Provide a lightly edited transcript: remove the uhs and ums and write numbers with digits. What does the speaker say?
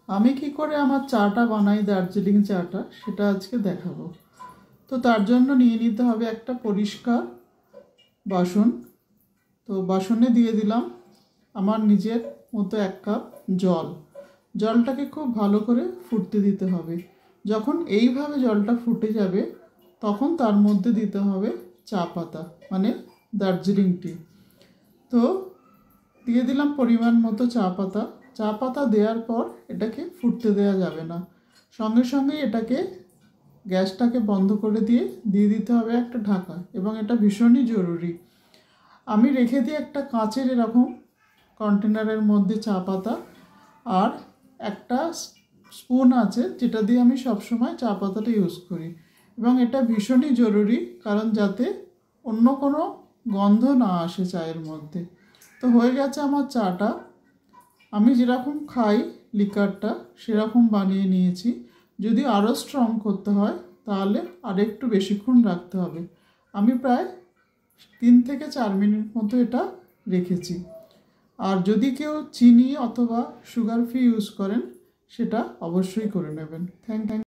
আমি কি করে আমার চাটা বানাই, দার্জিলিং চাটা, সেটা আজকে দেখাবো। তো তার জন্য নিয়ে নিতে হবে একটা পরিষ্কার বাসন। তো বাসনে দিয়ে দিলাম আমার নিজের মতো 1 কাপ জল। জলটাকে খুব ভালো করে ফুটতে দিতে হবে। যখন এইভাবে জলটা ফুটে যাবে তখন তার মধ্যে দিতে হবে চা পাতা, মানে দার্জিলিং টি। তো দিয়ে দিলাম পরিমাণ মতো চা পাতা। চা পাতা দেওয়ার পর এটাকে ফুটতে দেওয়া যাবে না, সঙ্গে সঙ্গে এটাকে গ্যাসটাকে বন্ধ করে দিয়ে দিতে হবে একটা ঢাকা, এবং এটা ভীষণই জরুরি। আমি রেখে দিই একটা কাঁচের এরকম কন্টেনারের মধ্যে চা পাতা, আর একটা স্পুন আছে যেটা দিয়ে আমি সবসময় চা পাতাটা ইউজ করি। এবং এটা ভীষণই জরুরি, কারণ যাতে অন্য কোনো গন্ধ না আসে চায়ের মধ্যে। তো হয়ে গেছে আমার চাটা। আমি যেরকম খাই লিকারটা সেরকম বানিয়ে নিয়েছি। যদি আরও স্ট্রং করতে হয় তাহলে আরেকটু বেশিক্ষণ রাখতে হবে। আমি প্রায় 3 থেকে 4 মিনিট মতো এটা রেখেছি। আর যদি কেউ চিনি অথবা সুগার ফ্রি ইউজ করেন সেটা অবশ্যই করে নেবেন। Thank you.